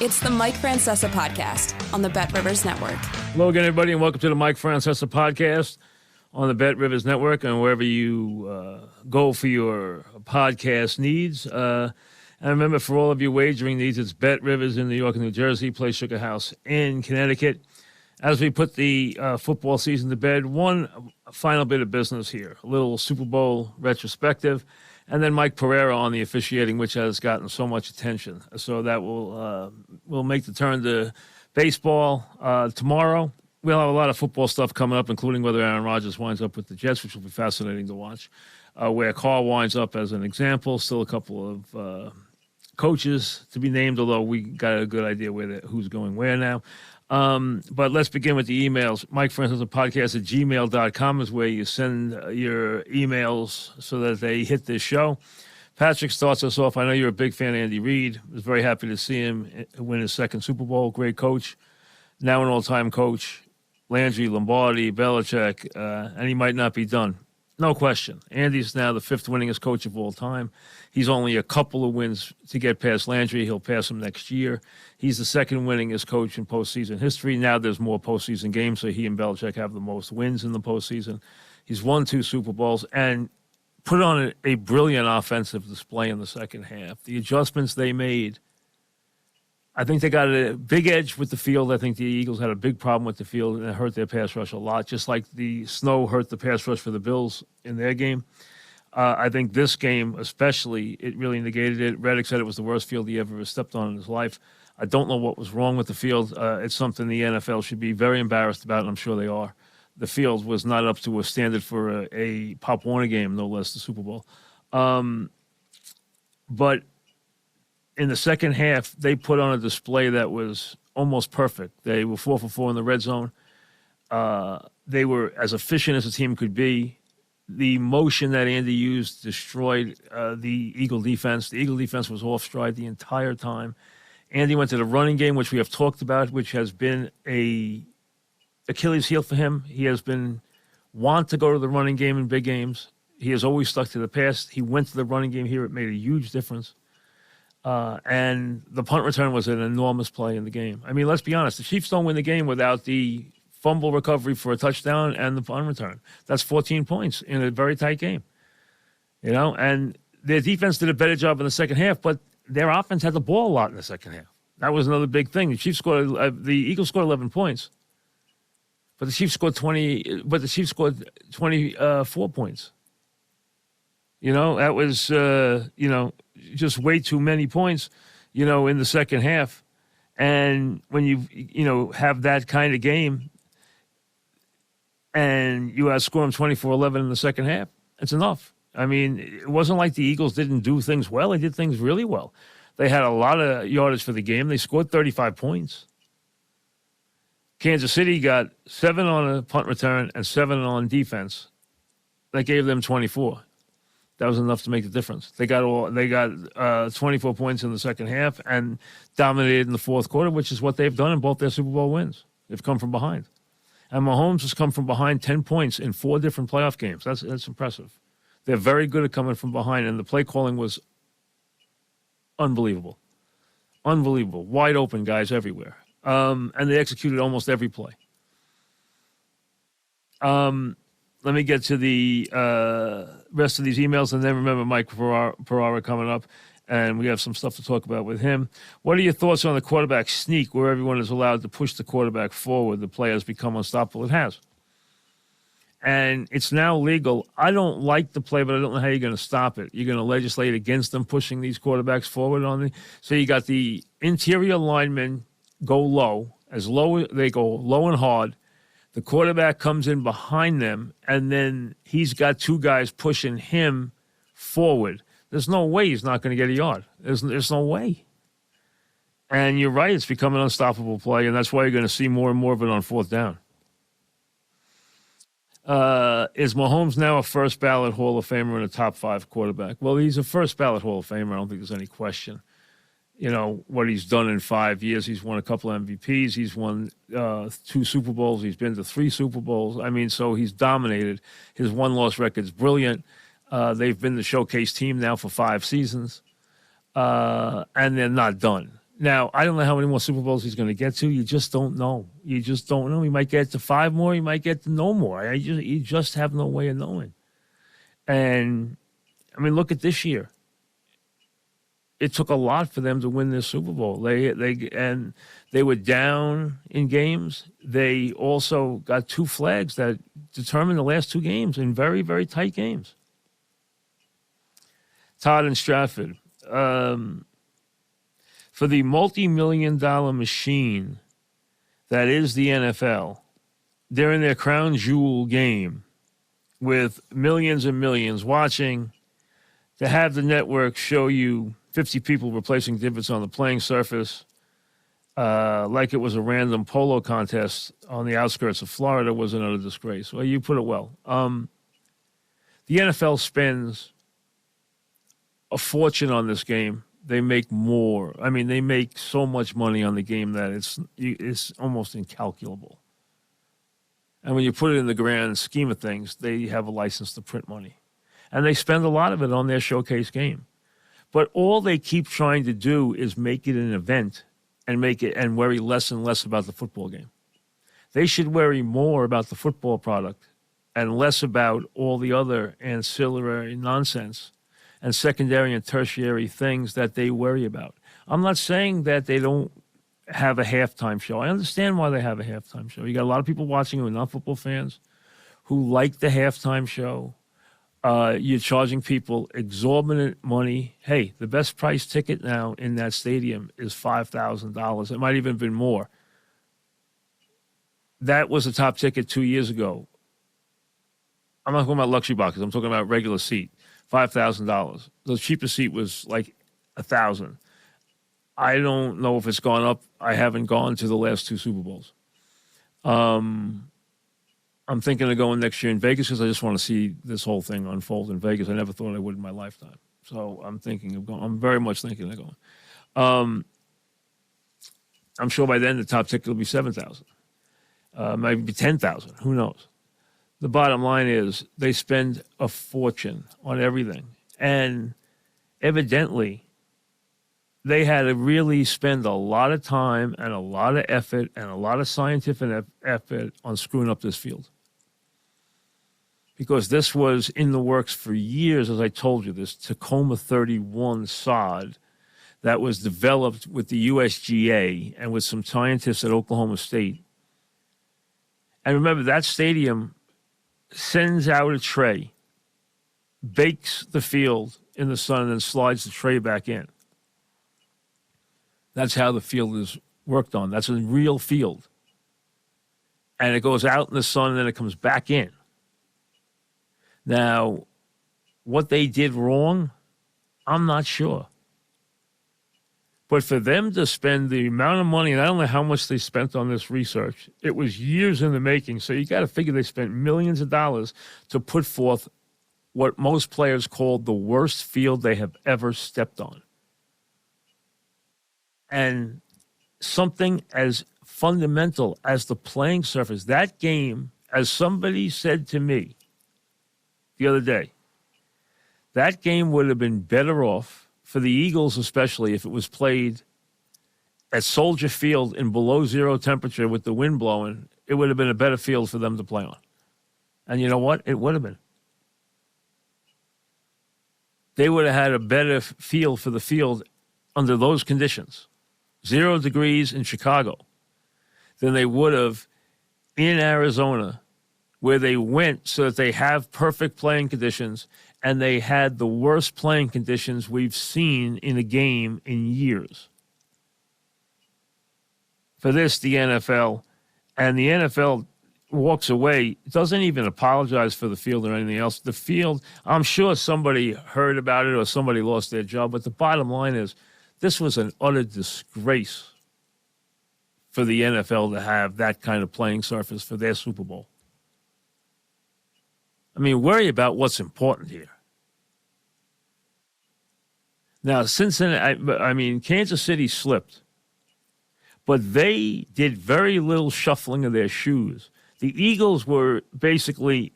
It's the Mike Francesa podcast on the Bet Rivers Network. Hello again, everybody, and welcome to the Mike Francesa podcast on the Bet Rivers Network and wherever you go for your podcast needs. And remember, for all of your wagering needs, it's Bet Rivers in New York and New Jersey, Play Sugar House in Connecticut. As we put the football season to bed, one final bit of business here, a little Super Bowl retrospective, and then Mike Pereira on the officiating, which has gotten so much attention. So that will make the turn to baseball tomorrow. We'll have a lot of football stuff coming up, including whether Aaron Rodgers winds up with the Jets, which will be fascinating to watch, where Carr winds up as an example. Still a couple of coaches to be named, although we got a good idea who's going where now. But let's begin with the emails. Mike Francesa podcast at gmail.com is where you send your emails so that they hit this show. Patrick starts us off. I know you're a big fan of Andy Reid. I was very happy to see him win his second Super Bowl. Great coach. Now an all-time coach. Landry, Lombardi, Belichick, and he might not be done. No question. Andy's now the fifth winningest coach of all time. He's only a couple of wins to get past Landry. He'll pass him next year. He's the second winningest coach in postseason history. Now there's more postseason games, so he and Belichick have the most wins in the postseason. He's won 2 Super Bowls and put on a brilliant offensive display in the second half. The adjustments they made, I think they got a big edge with the field. I think the Eagles had a big problem with the field, and it hurt their pass rush a lot, just like the snow hurt the pass rush for the Bills in their game. I think this game especially, it really negated it. Reddick said it was the worst field he ever stepped on in his life. I don't know what was wrong with the field. It's something the NFL should be very embarrassed about, and I'm sure they are. The field was not up to a standard for a Pop Warner game, no less the Super Bowl. But in the second half, they put on a display that was almost perfect. They were 4 for 4 in the red zone. They were as efficient as a team could be. The motion that Andy used destroyed the Eagle defense. The Eagle defense was off stride the entire time. Andy went to the running game, which we have talked about, which has been a Achilles heel for him. He has been want to go to the running game in big games. He has always stuck to the pass. He went to the running game here. It made a huge difference. And the punt return was an enormous play in the game. I mean, let's be honest. The Chiefs don't win the game without the fumble recovery for a touchdown and the punt return. That's 14 points in a very tight game. You know, and their defense did a better job in the second half, but their offense had the ball a lot in the second half. That was another big thing. The Eagles scored 11 points, but the Chiefs scored 20. But the Chiefs scored 24 points. You know, that was just way too many points, in the second half. And when you have that kind of game and you outscore them 24-11 in the second half, it's enough. I mean, it wasn't like the Eagles didn't do things well. They did things really well. They had a lot of yardage for the game. They scored 35 points. Kansas City got 7 on a punt return and 7 on defense. That gave them 24. That was enough to make the difference. They got 24 points in the second half and dominated in the fourth quarter, which is what they've done in both their Super Bowl wins. They've come from behind. And Mahomes has come from behind 10 points in 4 different playoff games. That's impressive. They're very good at coming from behind, and the play calling was unbelievable. Unbelievable. Wide open guys everywhere. And they executed almost every play. Let me get to the rest of these emails, and then remember Mike Pereira coming up, and we have some stuff to talk about with him. What are your thoughts on the quarterback sneak, where everyone is allowed to push the quarterback forward? The play has become unstoppable. It has. And it's now legal. I don't like the play, but I don't know how you're going to stop it. You're going to legislate against them pushing these quarterbacks forward so you got the interior linemen go low. They go low and hard. The quarterback comes in behind them, and then he's got 2 guys pushing him forward. There's no way he's not going to get a yard. There's no way. And you're right, it's become an unstoppable play, and that's why you're going to see more and more of it on fourth down. Is Mahomes now a first ballot Hall of Famer and a top 5 quarterback? Well, he's a first ballot Hall of Famer. I don't think there's any question. What he's done in 5 years. He's won a couple of MVPs. He's won 2 Super Bowls. He's been to 3 Super Bowls. I mean, so he's dominated. His one-loss record's brilliant. They've been the showcase team now for 5 seasons. And they're not done. Now, I don't know how many more Super Bowls he's going to get to. You just don't know. You just don't know. He might get to 5 more. He might get to no more. You just have no way of knowing. And, I mean, look at this year. It took a lot for them to win this Super Bowl. They were down in games. They also got 2 flags that determined the last 2 games in very, very tight games. Todd and Stratford. For the multi-million-dollar machine that is the NFL, they're in their crown jewel game with millions and millions watching. To have the network show you 50 people replacing divots on the playing surface like it was a random polo contest on the outskirts of Florida was another disgrace. Well, you put it well. The NFL spends a fortune on this game. They make more. I mean, they make so much money on the game that it's almost incalculable. And when you put it in the grand scheme of things, they have a license to print money. And they spend a lot of it on their showcase game. But all they keep trying to do is make it an event and worry less and less about the football game. They should worry more about the football product and less about all the other ancillary nonsense and secondary and tertiary things that they worry about. I'm not saying that they don't have a halftime show. I understand why they have a halftime show. You got a lot of people watching who are not football fans who like the halftime show. You're charging people exorbitant money. Hey, the best price ticket now in that stadium is $5,000. It might even have been more. That was the top ticket 2 years ago. I'm not talking about luxury boxes. I'm talking about regular seat. $5,000. The cheapest seat was like $1,000. I don't know if it's gone up. I haven't gone to the last 2 Super Bowls. I'm thinking of going next year in Vegas because I just want to see this whole thing unfold in Vegas. I never thought I would in my lifetime. So I'm thinking of going. I'm very much thinking of going. I'm sure by then the top ticket will be $7,000. Maybe 10,000. Who knows? The bottom line is they spend a fortune on everything. And evidently, they had to really spend a lot of time and a lot of effort and a lot of scientific effort on screwing up this field. Because this was in the works for years, as I told you, this Tacoma 31 sod that was developed with the USGA and with some scientists at Oklahoma State. And remember, that stadium sends out a tray, bakes the field in the sun, and then slides the tray back in. That's how the field is worked on. That's a real field. And it goes out in the sun, and then it comes back in. Now, what they did wrong, I'm not sure. But for them to spend the amount of money, and I don't know how much they spent on this research, it was years in the making. So you got to figure they spent millions of dollars to put forth what most players call the worst field they have ever stepped on. And something as fundamental as the playing surface, that game, as somebody said to me the other day, that game would have been better off for the Eagles, especially if it was played at Soldier Field in below zero temperature with the wind blowing. It would have been a better field for them to play on. And you know what? It would have been. They would have had a better feel for the field under those conditions, 0 degrees in Chicago, than they would have in Arizona, where they went so that they have perfect playing conditions, and they had the worst playing conditions we've seen in a game in years. For this, the NFL, and the NFL walks away, doesn't even apologize for the field or anything else. The field, I'm sure somebody heard about it or somebody lost their job, but the bottom line is this was an utter disgrace for the NFL to have that kind of playing surface for their Super Bowl. I mean, worry about what's important here. Now, Kansas City slipped, but they did very little shuffling of their shoes. The Eagles were basically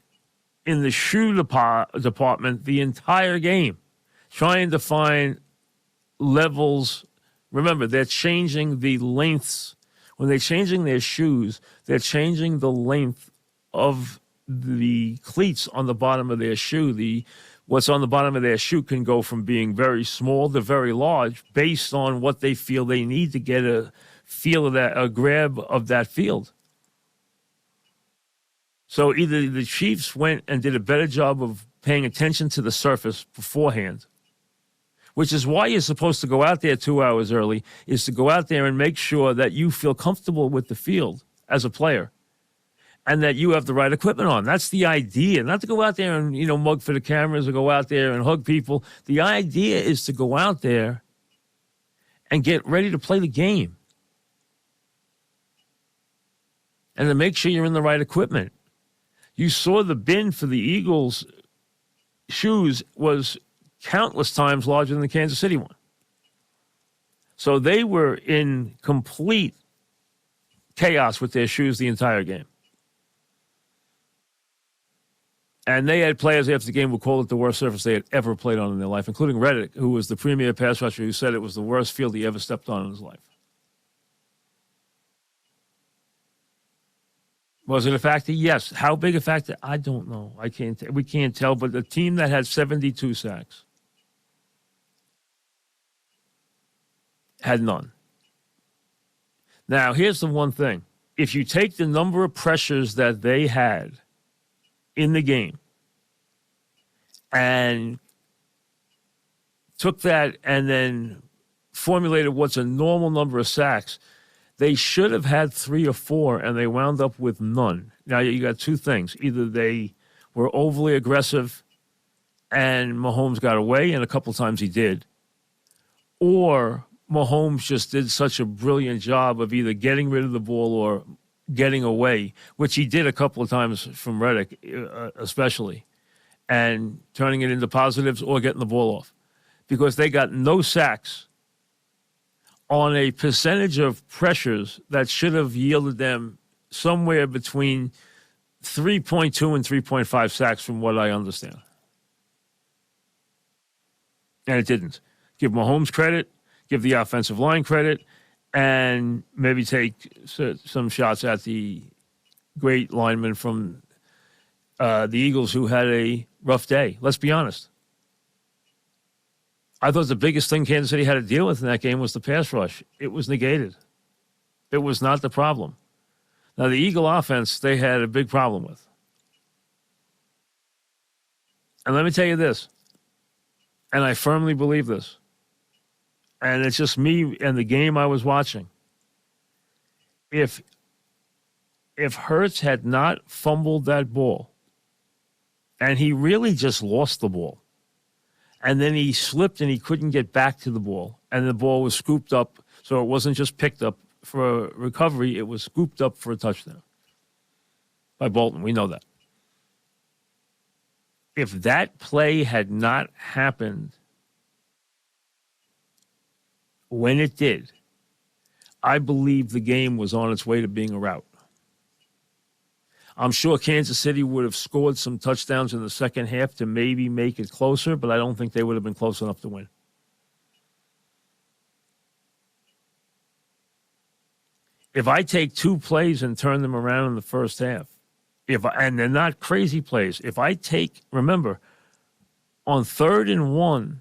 in the shoe department the entire game, trying to find levels Remember, they're changing the lengths. When they're changing their shoes, they're changing the length of the cleats on the bottom of their shoe. What's on the bottom of their shoe can go from being very small to very large based on what they feel they need to get a feel of that, a grab of that field. So either the Chiefs went and did a better job of paying attention to the surface beforehand, which is why you're supposed to go out there 2 hours early, is to go out there and make sure that you feel comfortable with the field as a player and that you have the right equipment on. That's the idea. Not to go out there and, mug for the cameras or go out there and hug people. The idea is to go out there and get ready to play the game and to make sure you're in the right equipment. You saw the bin for the Eagles' shoes was countless times larger than the Kansas City one. So they were in complete chaos with their shoes the entire game. And they had players after the game who called it the worst surface they had ever played on in their life, including Reid, who was the premier pass rusher, who said it was the worst field he ever stepped on in his life. Was it a factor? Yes. How big a factor? I don't know. We can't tell. But the team that had 72 sacks had none. Now, here's the one thing. If you take the number of pressures that they had in the game and took that and then formulated what's a normal number of sacks, they should have had 3 or 4, and they wound up with none. Now, you got two things. Either they were overly aggressive and Mahomes got away, and a couple times he did, or Mahomes just did such a brilliant job of either getting rid of the ball or getting away, which he did a couple of times from Reid, especially, and turning it into positives or getting the ball off, because they got no sacks on a percentage of pressures that should have yielded them somewhere between 3.2 and 3.5 sacks from what I understand. And it didn't. Give Mahomes credit, give the offensive line credit, and maybe take some shots at the great lineman from the Eagles who had a rough day. Let's be honest. I thought the biggest thing Kansas City had to deal with in that game was the pass rush. It was negated. It was not the problem. Now, the Eagle offense, they had a big problem with. And let me tell you this, and I firmly believe this, and it's just me and the game I was watching. If Hurts had not fumbled that ball, and he really just lost the ball, and then he slipped and he couldn't get back to the ball, and the ball was scooped up, so it wasn't just picked up for a recovery, it was scooped up for a touchdown by Bolton. We know that. If that play had not happened when it did, I believe the game was on its way to being a rout. I'm sure Kansas City would have scored some touchdowns in the second half to maybe make it closer, but I don't think they would have been close enough to win. If I take 2 plays and turn them around in the first half, and they're not crazy plays, if I take, remember, on 3rd and 1,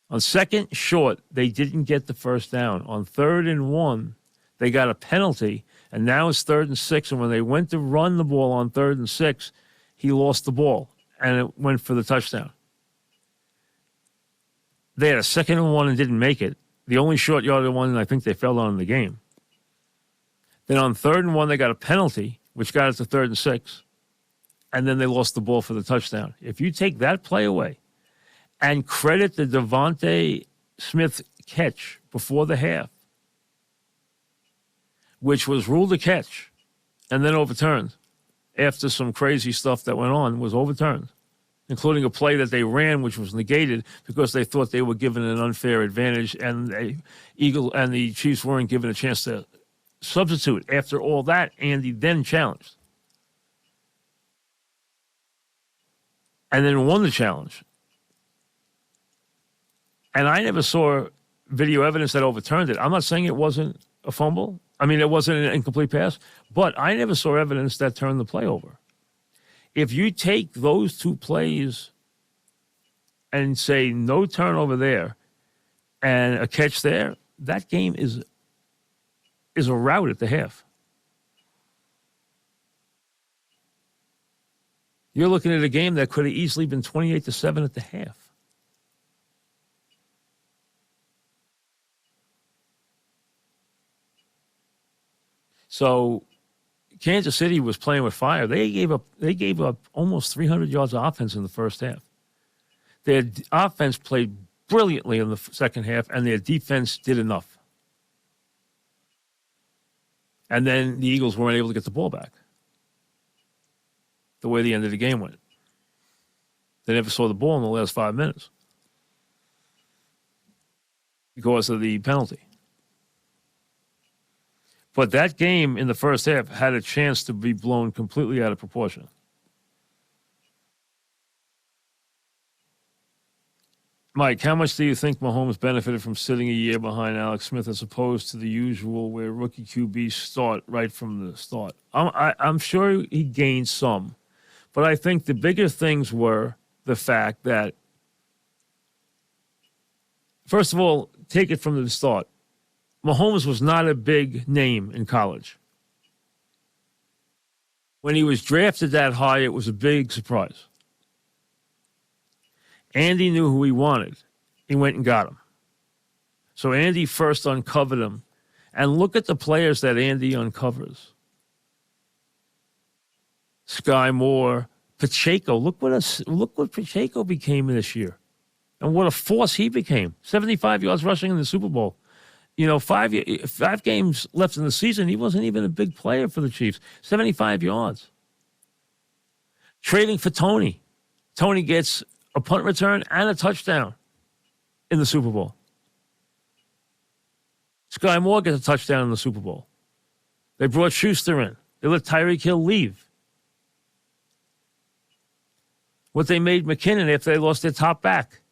on 2nd short, they didn't get the first down. On 3rd and 1, they got a penalty, and now it's 3rd and 6. And when they went to run the ball on 3rd and 6, he lost the ball, and it went for the touchdown. They had a 2nd and 1 and didn't make it. The only short yardage one I think they fell on in the game. Then on 3rd and 1, they got a penalty, which got it to 3rd and 6, and then they lost the ball for the touchdown. If you take that play away and credit the Devontae Smith catch before the half, which was ruled a catch and then overturned after some crazy stuff that went on, was overturned, including a play that they ran, which was negated because they thought they were given an unfair advantage, and the Chiefs weren't given a chance to substitute. After all that, Andy then challenged and then won the challenge. And I never saw video evidence that overturned it. I'm not saying it wasn't a fumble. I mean, it wasn't an incomplete pass, but I never saw evidence that turned the play over. If you take those two plays and say no turnover there and a catch there, that game is a rout at the half. You're looking at a game that could have easily been 28-7 at the half. So Kansas City was playing with fire. They gave up almost 300 yards of offense in the first half. Their offense played brilliantly in the second half, and their defense did enough. And then the Eagles weren't able to get the ball back the way the end of the game went. They never saw the ball in the last 5 minutes because of the penalty. But that game in the first half had a chance to be blown completely out of proportion. Mike, how much do you think Mahomes benefited from sitting a year behind Alex Smith as opposed to the usual where rookie QBs start right from the start? I'm sure he gained some, but I think the bigger things were the fact that, first of all, take it from the start. Mahomes was not a big name in college. When he was drafted that high, it was a big surprise. Andy knew who he wanted. He went and got him. So Andy first uncovered him. And look at the players that Andy uncovers. Sky Moore, Pacheco. Look what Pacheco became this year. And what a force he became. 75 yards rushing in the Super Bowl. You know, 5 games left in the season, he wasn't even a big player for the Chiefs. 75 yards. Trading for Tony. Tony gets a punt return and a touchdown in the Super Bowl. Sky Moore gets a touchdown in the Super Bowl. They brought Schuster in. They let Tyreek Hill leave. What they made McKinnon after they lost their top back.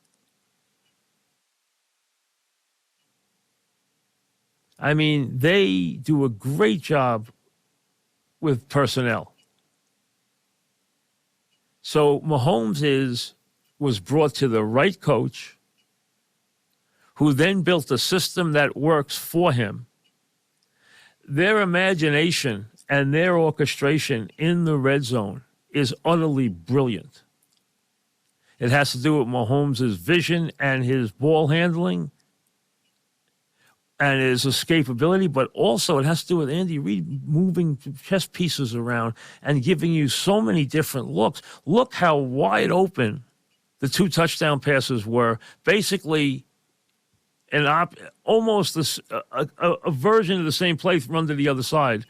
I mean, they do a great job with personnel. So Mahomes was brought to the right coach, who then built a system that works for him. Their imagination and their orchestration in the red zone is utterly brilliant. It has to do with Mahomes' vision and his ball handling and his escapability, but also it has to do with Andy Reid moving chess pieces around and giving you so many different looks. Look how wide open the two touchdown passes were. Basically, almost a version of the same play run to the other side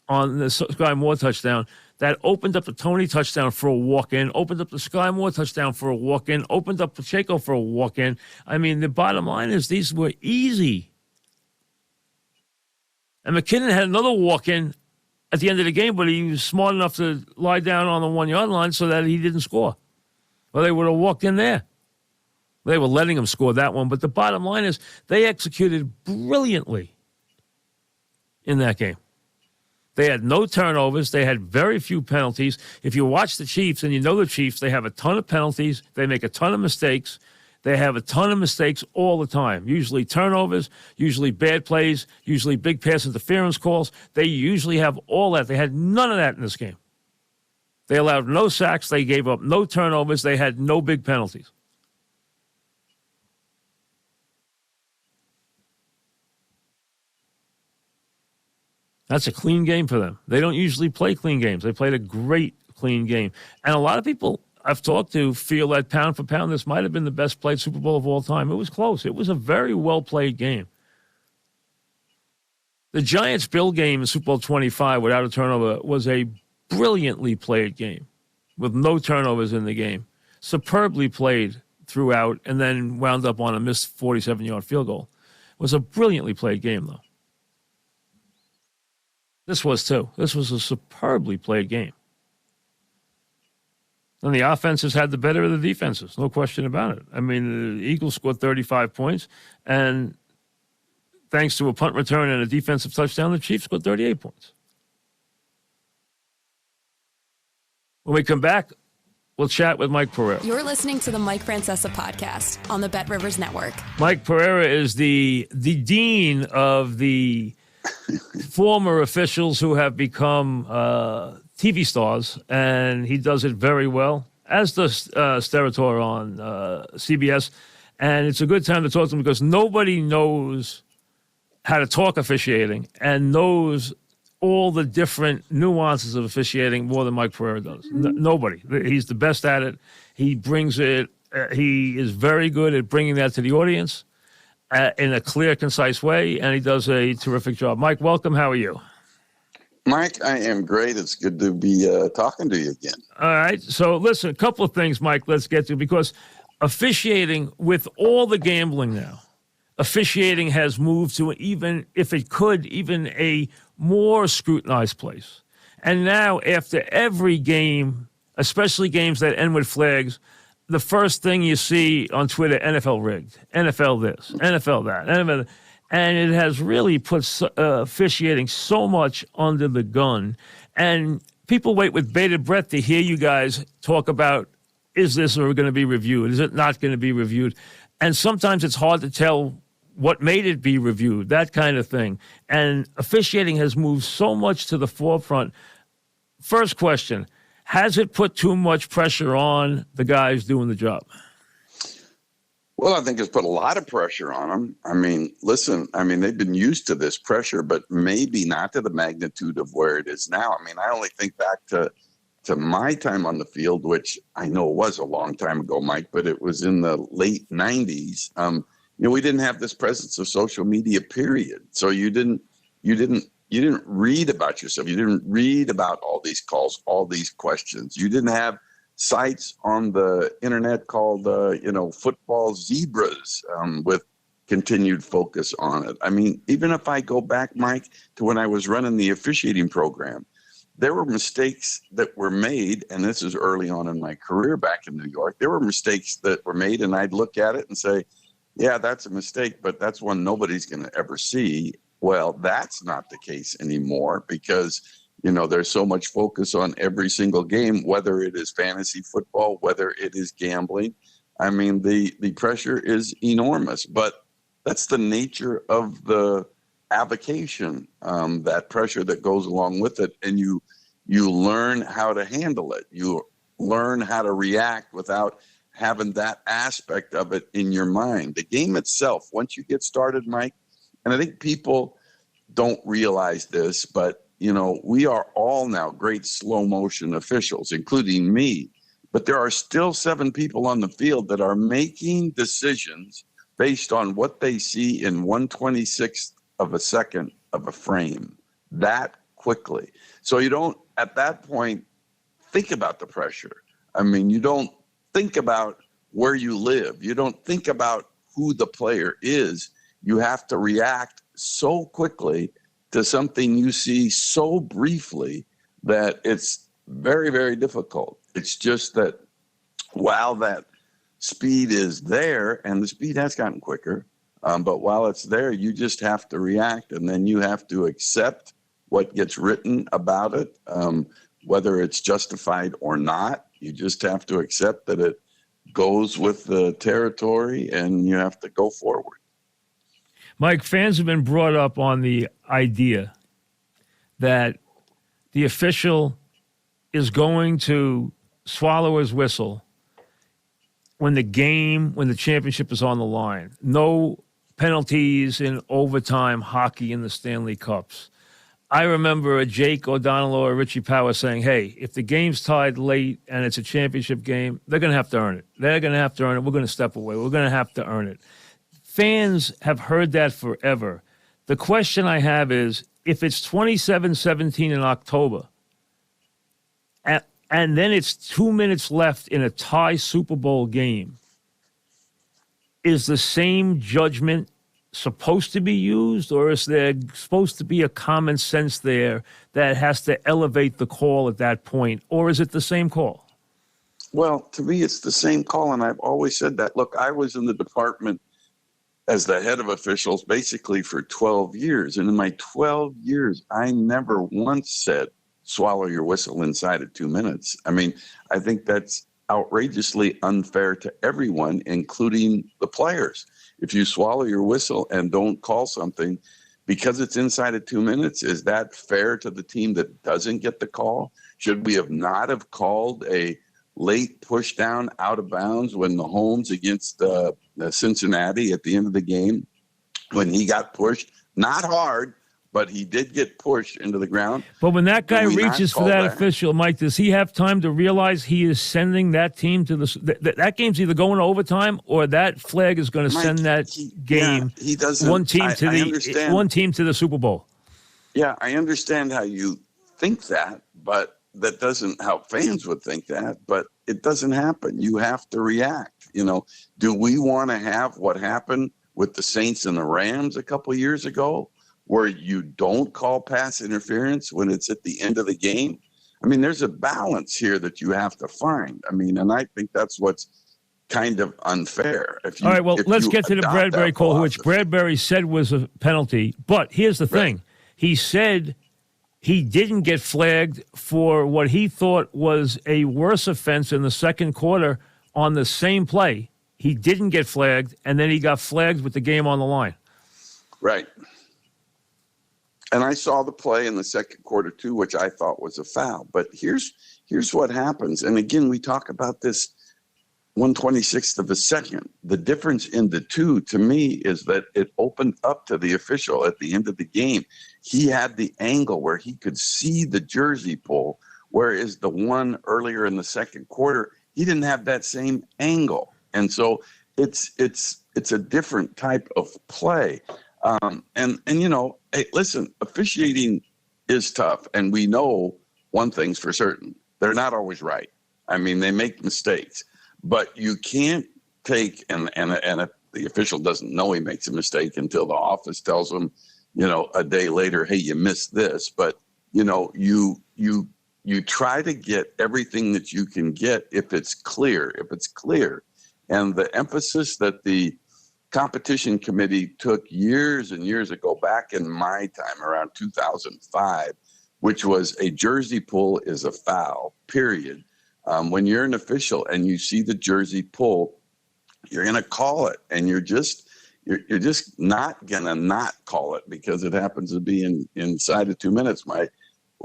on the Sky Moore touchdown that opened up the Tony touchdown for a walk-in, opened up the Sky Moore touchdown for a walk-in, opened up Pacheco for a walk-in. I mean, the bottom line is these were easy. And McKinnon had another walk-in at the end of the game, but he was smart enough to lie down on the 1 yard line so that he didn't score. Well, they would have walked in there. They were letting him score that one. But the bottom line is they executed brilliantly in that game. They had no turnovers. They had very few penalties. If you watch the Chiefs and you know the Chiefs, they have a ton of penalties. They make a ton of mistakes. They have a ton of mistakes all the time. Usually turnovers, usually bad plays, usually big pass interference calls. They usually have all that. They had none of that in this game. They allowed no sacks. They gave up no turnovers. They had no big penalties. That's a clean game for them. They don't usually play clean games. They played a great clean game. And a lot of people I've talked to feel that pound for pound, this might have been the best played Super Bowl of all time. It was close. It was a very well-played game. The Giants-Bill game in Super Bowl 25 without a turnover was a brilliantly played game with no turnovers in the game. Superbly played throughout and then wound up on a missed 47-yard field goal. It was a brilliantly played game, though. This was, too. This was a superbly played game. And the offenses had the better of the defenses, no question about it. I mean, the Eagles scored 35 points, and thanks to a punt return and a defensive touchdown, the Chiefs scored 38 points. When we come back, we'll chat with Mike Pereira. You're listening to the Mike Francesa podcast on the Bet Rivers Network. Mike Pereira is the dean of the former officials who have become TV stars, and he does it very well, as does Steratore on CBS. And it's a good time to talk to him because nobody knows how to talk officiating and knows all the different nuances of officiating more than Mike Pereira does. Nobody. He's the best at it. He brings it. He is very good at bringing that to the audience in a clear, concise way, and he does a terrific job. Mike, welcome. How are you? Mike, I am great. It's good to be talking to you again. All right. So listen, a couple of things, Mike, let's get to, because officiating, with all the gambling now, officiating has moved to, even if it could, even a more scrutinized place. And now, after every game, especially games that end with flags, the first thing you see on Twitter, NFL rigged, NFL this, NFL that, NFL, and it has really put officiating so much under the gun. And people wait with bated breath to hear you guys talk about, is this going to be reviewed? Is it not going to be reviewed? And sometimes it's hard to tell what made it be reviewed, that kind of thing. And officiating has moved so much to the forefront. First question, has it put too much pressure on the guys doing the job? Well, I think it's put a lot of pressure on them. I mean, listen, they've been used to this pressure, but maybe not to the magnitude of where it is now. I mean, I only think back to my time on the field, which I know was a long time ago, Mike, but it was in the late 90s. We didn't have this presence of social media, period. So you didn't read about yourself. You didn't read about all these calls, all these questions. You didn't have sites on the internet called, football zebras with continued focus on it. I mean, even if I go back, Mike, to when I was running the officiating program, there were mistakes that were made, and this is early on in my career back in New York. There were mistakes that were made, and I'd look at it and say, yeah, that's a mistake, but that's one nobody's going to ever see. Well, that's not the case anymore because, there's so much focus on every single game, whether it is fantasy football, whether it is gambling. I mean, the pressure is enormous, but that's the nature of the avocation, that pressure that goes along with it. And you learn how to handle it. You learn how to react without having that aspect of it in your mind. The game itself, once you get started, Mike, and I think people don't realize this, but, we are all now great slow motion officials, including me. But there are still 7 people on the field that are making decisions based on what they see in 1/26th of a second of a frame that quickly. So you don't, at that point, think about the pressure. I mean, you don't think about where you live. You don't think about who the player is. You have to react so quickly to something you see so briefly that it's very, very difficult. It's just that while that speed is there, and the speed has gotten quicker, but while it's there, you just have to react, and then you have to accept what gets written about it, whether it's justified or not. You just have to accept that it goes with the territory, and you have to go forward. Mike, fans have been brought up on the idea that the official is going to swallow his whistle when the championship is on the line. No penalties in overtime hockey in the Stanley Cups. I remember a Jake O'Donnell or a Richie Power saying, hey, if the game's tied late and it's a championship game, they're going to have to earn it. They're going to have to earn it. We're going to step away. We're going to have to earn it. Fans have heard that forever. The question I have is, if it's 27-17 in October, and then it's 2 minutes left in a tie Super Bowl game, is the same judgment supposed to be used, or is there supposed to be a common sense there that has to elevate the call at that point, or is it the same call? Well, to me, it's the same call, and I've always said that. Look, I was in the department as the head of officials basically for 12 years. And in my 12 years, I never once said, swallow your whistle inside of 2 minutes. I mean, I think that's outrageously unfair to everyone, including the players. If you swallow your whistle and don't call something because it's inside of 2 minutes, is that fair to the team that doesn't get the call? Should we have not have called a late push down out of bounds when Mahomes against Cincinnati at the end of the game, when he got pushed, not hard, but he did get pushed into the ground. But when that guy reaches for that official, Mike, does he have time to realize he is sending that team to that game's either going to overtime or that flag is going to send that game he doesn't, one team to the Super Bowl? Yeah, I understand how you think that, but that doesn't how fans would think that, but it doesn't happen. You have to react. Do we want to have what happened with the Saints and the Rams a couple of years ago, where you don't call pass interference when it's at the end of the game? I mean, there's a balance here that you have to find. I mean, and I think that's what's kind of unfair. All right, well, let's get to the Bradberry call, which Bradberry said was a penalty. But here's the thing. He said he didn't get flagged for what he thought was a worse offense in the second quarter on the same play. He didn't get flagged, and then he got flagged with the game on the line. Right. And I saw the play in the second quarter, too, which I thought was a foul. But here's what happens. And, again, we talk about this 1/26th of a second. The difference in the two, to me, is that it opened up to the official at the end of the game. He had the angle where he could see the jersey pull, whereas the one earlier in the second quarter, he didn't have that same angle. And so it's a different type of play. And hey, listen, officiating is tough, and we know one thing's for certain. They're not always right. I mean, they make mistakes. But you can't take, and the official doesn't know he makes a mistake until the office tells him, a day later, hey, you missed this. But, you try to get everything that you can get if it's clear. And the emphasis that the competition committee took years and years ago, back in my time, around 2005, which was a jersey pull is a foul, period. When you're an official and you see the jersey pull, you're going to call it, and you're just not going to not call it because it happens to be inside of 2 minutes. My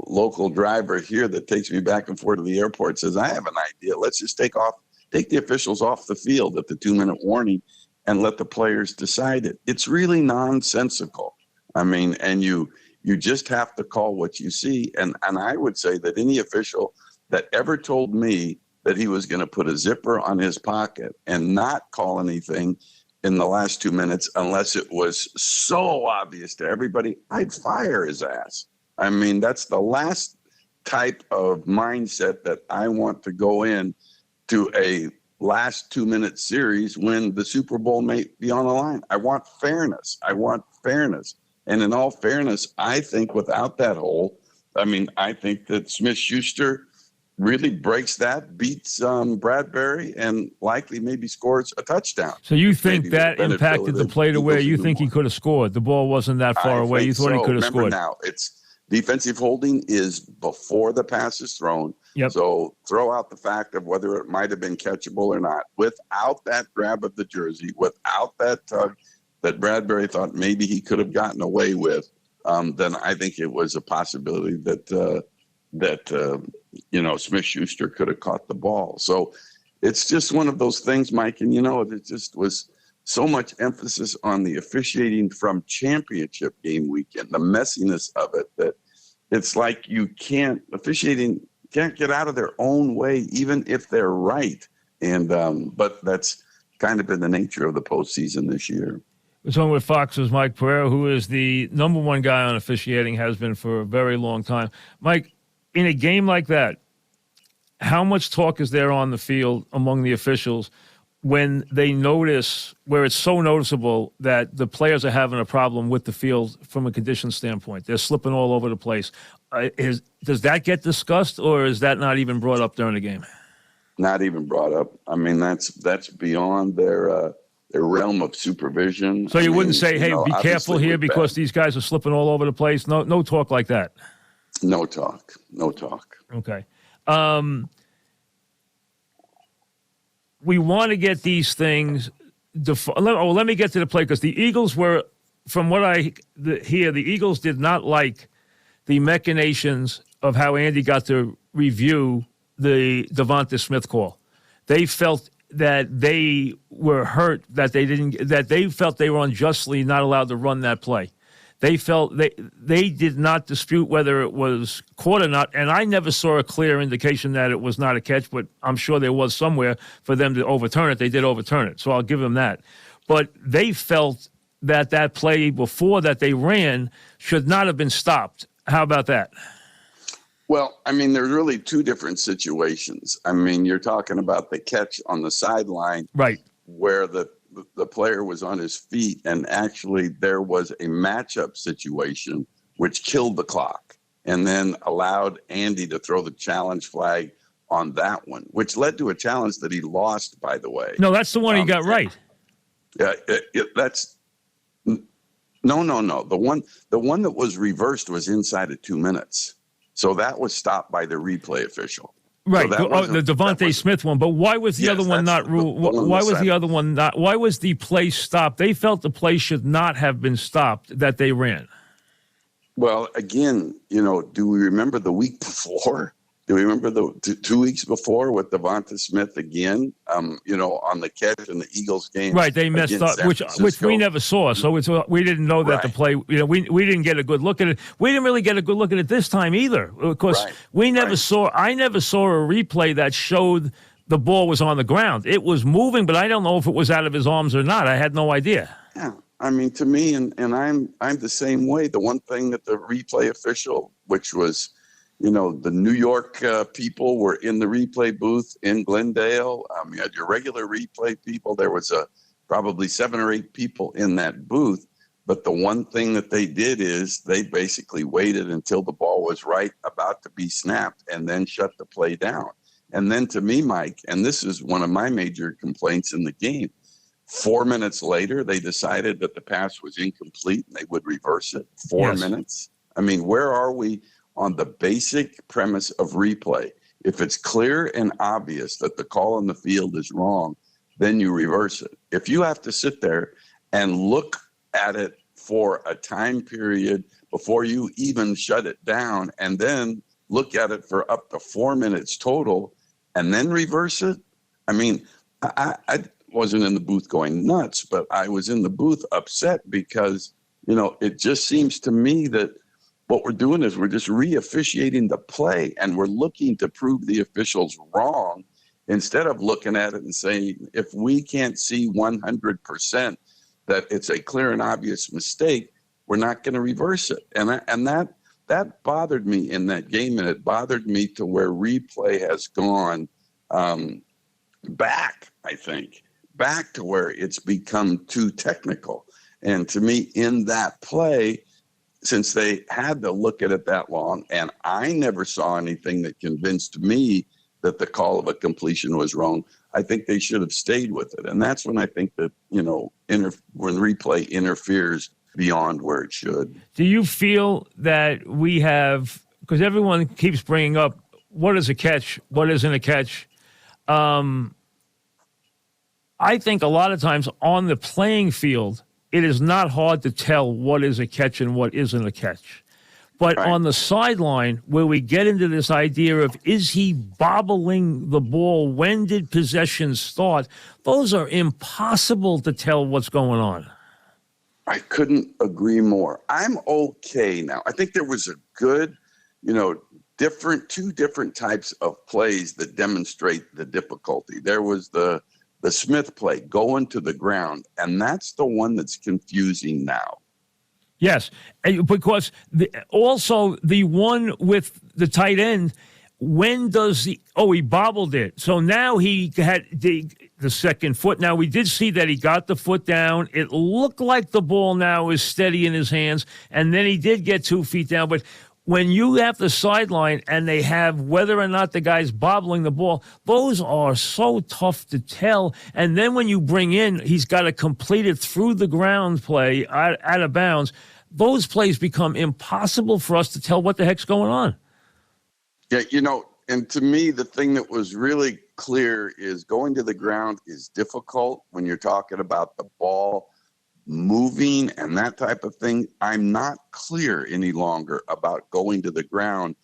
local driver here that takes me back and forth to the airport says, I have an idea. Let's just take the officials off the field at the 2 minute warning and let the players decide it. It's really nonsensical. I mean, and you just have to call what you see. And I would say that any official that ever told me that he was going to put a zipper on his pocket and not call anything in the last 2 minutes unless it was so obvious to everybody, I'd fire his ass. I mean, that's the last type of mindset that I want to go in to a last 2 minute series when the Super Bowl may be on the line. I want fairness. And in all fairness, I think without that hole, I think that Smith-Schuster really breaks that, beats Bradberry, and likely maybe scores a touchdown. So you think that impacted the play to where you think he could have scored? The ball wasn't that far away. You thought he could have scored. Now, it's defensive holding is before the pass is thrown. Yep. So throw out the fact of whether it might have been catchable or not. Without that grab of the jersey, without that tug that Bradberry thought maybe he could have gotten away with, then I think it was a possibility that Smith-Schuster could have caught the ball. So it's just one of those things, Mike, and it just was so much emphasis on the officiating from championship game weekend, the messiness of it, that it's like officiating can't get out of their own way, even if they're right. And but that's kind of been the nature of the postseason this year. We're talking with Fox's Mike Pereira, who is the number one guy on officiating, has been for a very long time. Mike, in a game like that, how much talk is there on the field among the officials when they notice, where it's so noticeable that the players are having a problem with the field from a condition standpoint? They're slipping all over the place. Does that get discussed, or is that not even brought up during the game? Not even brought up. I mean, that's beyond their realm of supervision. So you wouldn't say, "Hey, be careful obviously here with because that, these guys are slipping all over the place." No talk like that. no talk. Okay. We want to get these things. Let me get to the play because the Eagles were, from what I hear, the Eagles did not like the machinations of how Andy got to review the Devonta Smith call. They felt that they were hurt, that they felt they were unjustly not allowed to run that play. They felt they did not dispute whether it was caught or not, and I never saw a clear indication that it was not a catch, but I'm sure there was somewhere for them to overturn it. They did overturn it, so I'll give them that. But they felt that play before that they ran should not have been stopped. How about that? Well, I mean, there's really two different situations. I mean, you're talking about the catch on the sideline, right, where the player was on his feet, and actually there was a matchup situation which killed the clock and then allowed Andy to throw the challenge flag on that one, which led to a challenge that he lost, by the way. No, that's the one he got right. Yeah, that's no. The one that was reversed was inside of 2 minutes. So that was stopped by the replay official. Right, so the Devonta Smith one. But why was the other one not ruled? Why was the other one not? Why was the play stopped? They felt the play should not have been stopped that they ran. Well, again, do we remember the week before? Do we remember the 2 weeks before with Devonta Smith again? On the catch in the Eagles game. Right, they messed up, which we never saw. So we didn't know that the play. We didn't get a good look at it. We didn't really get a good look at it this time either, because we never saw. I never saw a replay that showed the ball was on the ground. It was moving, but I don't know if it was out of his arms or not. I had no idea. Yeah, I mean, to me, and I'm the same way. The one thing that the replay official, which was, the New York people were in the replay booth in Glendale. You had your regular replay people. There was probably 7 or 8 people in that booth. But the one thing that they did is they basically waited until the ball was about to be snapped and then shut the play down. And then to me, Mike, and this is one of my major complaints in the game, 4 minutes later, they decided that the pass was incomplete and they would reverse it. 4 minutes. I mean, where are we on the basic premise of replay? If it's clear and obvious that the call on the field is wrong, then you reverse it. If you have to sit there and look at it for a time period before you even shut it down, and then look at it for up to 4 minutes total, and then reverse it, I mean, I wasn't in the booth going nuts, but I was in the booth upset because, it just seems to me that what we're doing is we're just re-officiating the play, and we're looking to prove the officials wrong instead of looking at it and saying, if we can't see 100% that it's a clear and obvious mistake, we're not going to reverse it. And that bothered me in that game, and it bothered me to where replay has gone back to where it's become too technical. And to me, in that play, since they had to look at it that long, and I never saw anything that convinced me that the call of a completion was wrong, I think they should have stayed with it. And that's when I think that, when replay interferes beyond where it should. Do you feel that we have, because everyone keeps bringing up, what is a catch, what isn't a catch? I think a lot of times on the playing field, it is not hard to tell what is a catch and what isn't a catch. But on the sideline, where we get into this idea of, is he bobbling the ball? When did possession start? Those are impossible to tell what's going on. I couldn't agree more. I'm okay now. I think there was a good, two different types of plays that demonstrate the difficulty. There was the Smith play going to the ground, and that's the one that's confusing now. Yes, because also the one with the tight end, when does he bobbled it. So now he had the second foot. Now, we did see that he got the foot down. It looked like the ball now is steady in his hands, and then he did get 2 feet down. But when you have the sideline and they have whether or not the guy's bobbling the ball, those are so tough to tell. And then when you bring in, he's got to complete it through the ground play out of bounds. Those plays become impossible for us to tell what the heck's going on. Yeah, and to me, the thing that was really clear is going to the ground is difficult when you're talking about the ball moving and that type of thing. I'm not clear any longer about going to the ground,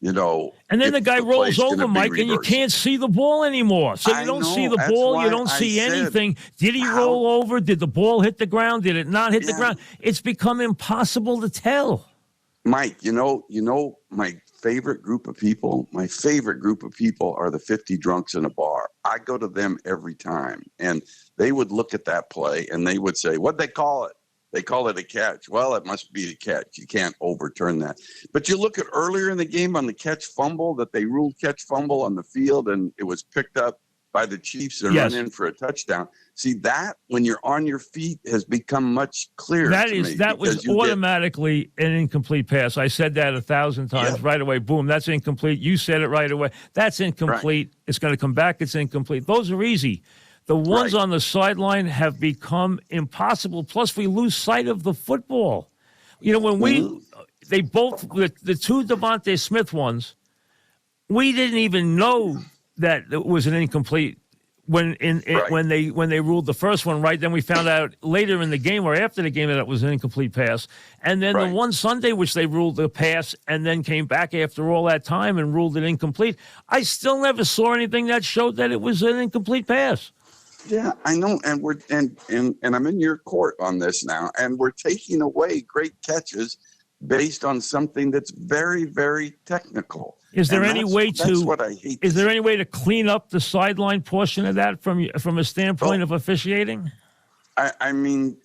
And then the guy rolls over, Mike, and you can't see the ball anymore. So you don't see the ball, you don't see anything. Did he roll over? Did the ball hit the ground? Did it not hit the ground? It's become impossible to tell. Mike, my favorite group of people are the 50 drunks in a bar. I go to them every time, and they would look at that play and they would say, what'd they call it? They call it a catch. Well, it must be a catch. You can't overturn that. But you look at earlier in the game on the catch fumble, that they ruled catch fumble on the field, and it was picked up by the Chiefs and run in for a touchdown. See, that when you're on your feet has become much clearer. That was automatically an incomplete pass. I said that 1,000 times right away. Boom, that's incomplete. You said it right away. That's incomplete. Right. It's going to come back. It's incomplete. Those are easy. The ones on the sideline have become impossible. Plus, we lose sight of the football. When the two Devontae Smith ones, we didn't even know that it was an incomplete when they ruled the first one right. Then we found out later in the game or after the game that it was an incomplete pass. And then the one Sunday which they ruled the pass and then came back after all that time and ruled it incomplete. I still never saw anything that showed that it was an incomplete pass. Yeah, I know, and we're and I'm in your court on this now, and we're taking away great catches based on something that's very, very technical. Is there any way that's what I hate. Is there any way to clean up the sideline portion of that from a standpoint of officiating? I mean,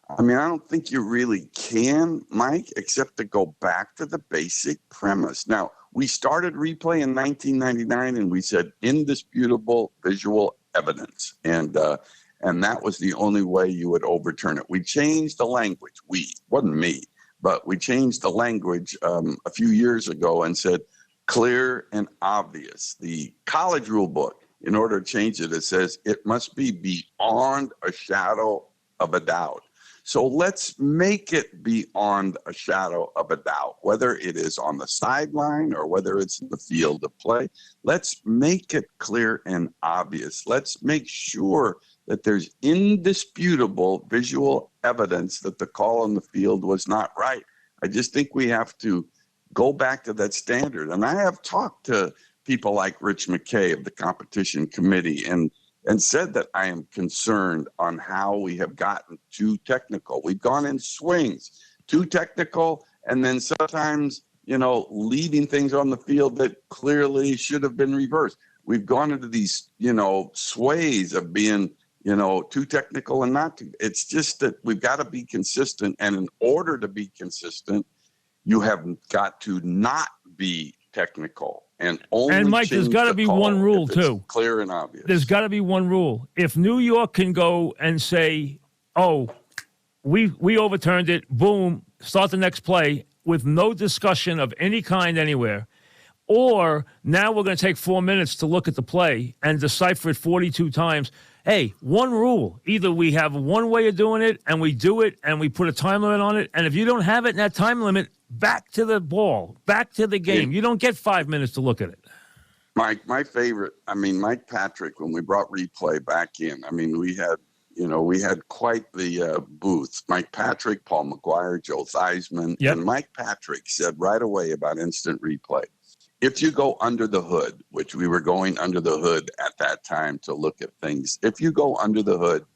I don't think you really can, Mike, except to go back to the basic premise. Now, we started replay in 1999, and we said indisputable visual evidence, and that was the only way you would overturn it. We changed the language. Wasn't me, but we changed the language a few years ago and said clear and obvious. The college rule book, in order to change it, it says it must be beyond a shadow of a doubt. So let's make it beyond a shadow of a doubt, whether it is on the sideline or whether it's in the field of play. Let's make it clear and obvious. Let's make sure that there's indisputable visual evidence that the call on the field was not right. I just think we have to go back to that standard. And I have talked to people like Rich McKay of the competition committee and said that I am concerned on how we have gotten too technical. We've gone in swings, too technical, and then sometimes, leaving things on the field that clearly should have been reversed. We've gone into these, sways of being, too technical and not too. It's just that we've got to be consistent. And in order to be consistent, you have got to not be technical. And Mike, there's got to be one rule, too. Clear and obvious. There's got to be one rule. If New York can go and say, we overturned it, boom, start the next play with no discussion of any kind anywhere, or now we're going to take 4 minutes to look at the play and decipher it 42 times. Hey, one rule. Either we have one way of doing it and we do it and we put a time limit on it, and if you don't have it in that time limit, back to the ball, back to the game. You don't get 5 minutes to look at it. Mike, my favorite, Mike Patrick, when we brought replay back in, we had quite the booth. Mike Patrick, Paul McGuire, Joe Theismann, and Mike Patrick said right away about instant replay. If you go under the hood, which we were going under the hood at that time to look at things, if you go under the hood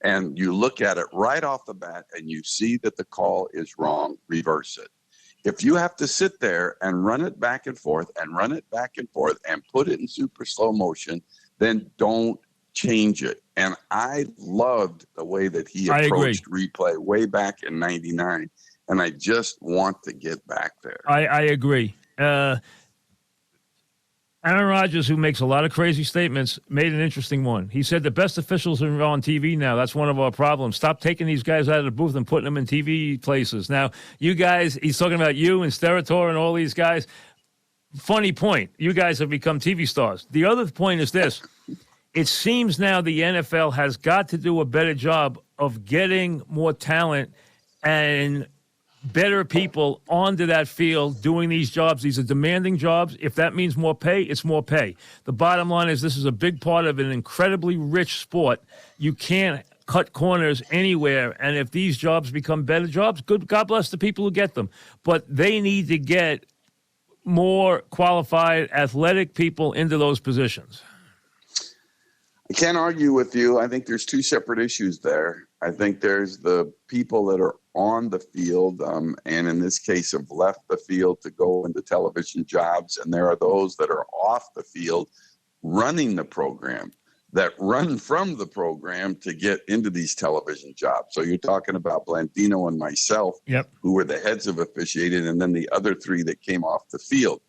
and you look at it right off the bat and you see that the call is wrong, reverse it. If you have to sit there and run it back and forth and run it back and forth and put it in super slow motion, then don't change it. And I loved the way that he approached replay way back in 99. And I just want to get back there. I agree. Aaron Rodgers, who makes a lot of crazy statements, made an interesting one. He said the best officials are on TV now. That's one of our problems. Stop taking these guys out of the booth and putting them in TV places. Now, you guys, he's talking about you and Steratore and all these guys. Funny point. You guys have become TV stars. The other point is this. It seems now the NFL has got to do a better job of getting more talent and better people onto that field doing these jobs. These are demanding jobs. If that means more pay, it's more pay. The bottom line is this is a big part of an incredibly rich sport. You can't cut corners anywhere, and if these jobs become better jobs, good, God bless the people who get them. But they need to get more qualified, athletic people into those positions. I can't argue with you. I think there's two separate issues there. I think there's the people that are on the field, and in this case have left the field to go into television jobs, and there are those that are off the field running the program, that run from the program to get into these television jobs. So you're talking about Blandino and myself, yep, who were the heads of officiating, and then the other three that came off the field.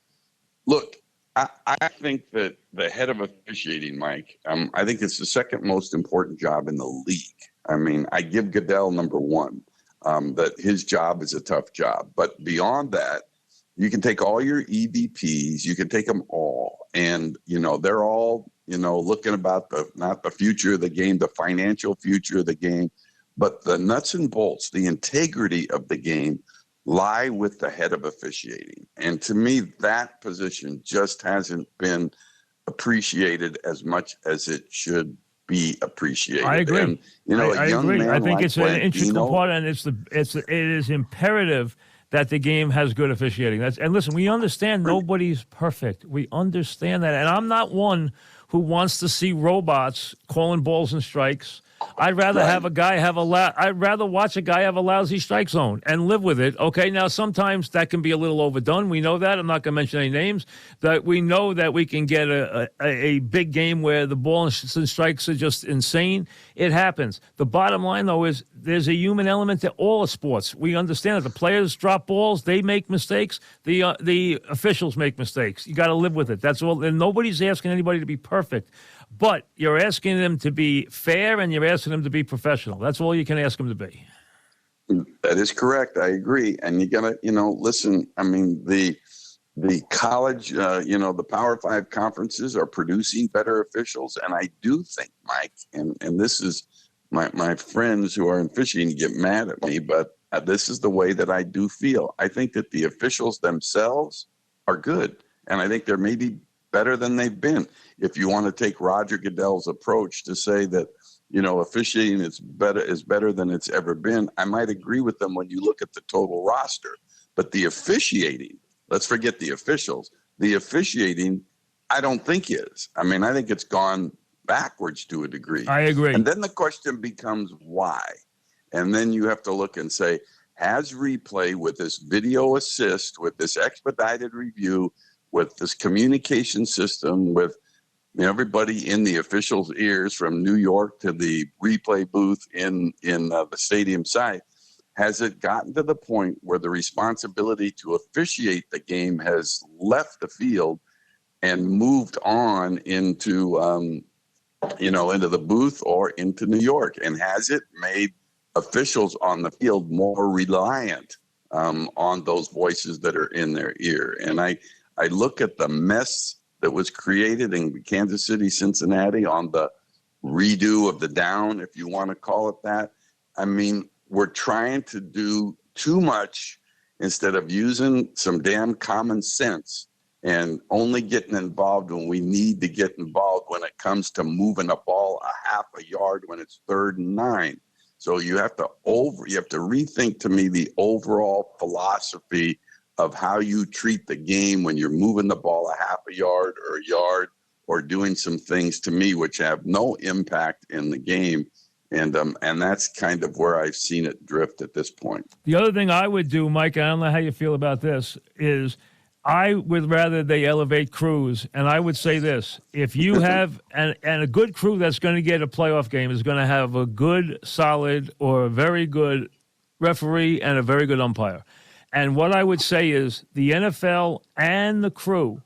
Look, I think that the head of officiating, Mike, I think it's the second most important job in the league. I mean, I give Goodell number one, that his job is a tough job. But beyond that, you can take all your EVPs, you can take them all, and, they're all, looking about not the future of the game, the financial future of the game, but the nuts and bolts, the integrity of the game lie with the head of officiating. And to me, that position just hasn't been appreciated as much as it should be appreciated. I agree. And, I agree. I think it's an integral part, and it is imperative that the game has good officiating. And listen, we understand nobody's perfect. We understand that. And I'm not one who wants to see robots calling balls and strikes. I'd rather I'd rather watch a guy have a lousy strike zone and live with it. Okay, now sometimes that can be a little overdone. We know that. I'm not going to mention any names. That we know that we can get a big game where the ball and strikes are just insane. It happens. The bottom line, though, is there's a human element to all sports. We understand that the players drop balls, they make mistakes. The officials make mistakes. You got to live with it. That's all. And nobody's asking anybody to be perfect. But you're asking them to be fair and you're asking them to be professional. That's all you can ask them to be. That is correct. I agree. And you got to, listen, I mean, the college, the Power Five conferences are producing better officials. And I do think, Mike, and this is my friends who are in officiating get mad at me, but this is the way that I do feel. I think that the officials themselves are good. And I think they're maybe better than they've been. If you want to take Roger Goodell's approach to say that, officiating is better than it's ever been, I might agree with them when you look at the total roster. But the officiating, let's forget the officials. The officiating, I don't think is. I mean, I think it's gone backwards to a degree. I agree. And then the question becomes why? And then you have to look and say, has replay with this video assist, with this expedited review, with this communication system, with everybody in the officials' ears from New York to the replay booth in the stadium side, has it gotten to the point where the responsibility to officiate the game has left the field and moved on into into the booth or into New York? And has it made officials on the field more reliant on those voices that are in their ear? And I look at the mess that was created in Kansas City, Cincinnati on the redo of the down, if you want to call it that. I mean, we're trying to do too much instead of using some damn common sense and only getting involved when we need to get involved when it comes to moving a ball a half a yard when it's 3rd and 9. So you have to rethink, to me, the overall philosophy of how you treat the game when you're moving the ball a half a yard or doing some things, to me, which have no impact in the game. And that's kind of where I've seen it drift at this point. The other thing I would do, Mike, I don't know how you feel about this, is I would rather they elevate crews. And I would say this: if you have and a good crew that's going to get a playoff game is going to have a good, solid, or a very good referee and a very good umpire. And what I would say is the NFL and the crew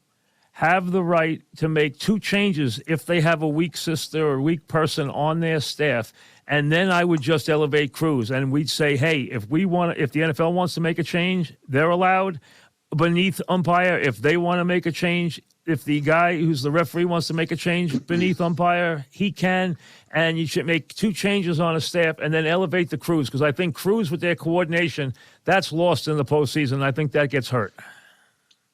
have the right to make 2 changes if they have a weak sister or weak person on their staff. And then I would just elevate crews, and we'd say, hey, if the NFL wants to make a change, they're allowed beneath umpire. If they want to make a change, if the guy who's the referee wants to make a change beneath umpire, he can. And you should make 2 changes on a staff and then elevate the crews, because I think crews with their coordination, that's lost in the postseason. I think that gets hurt.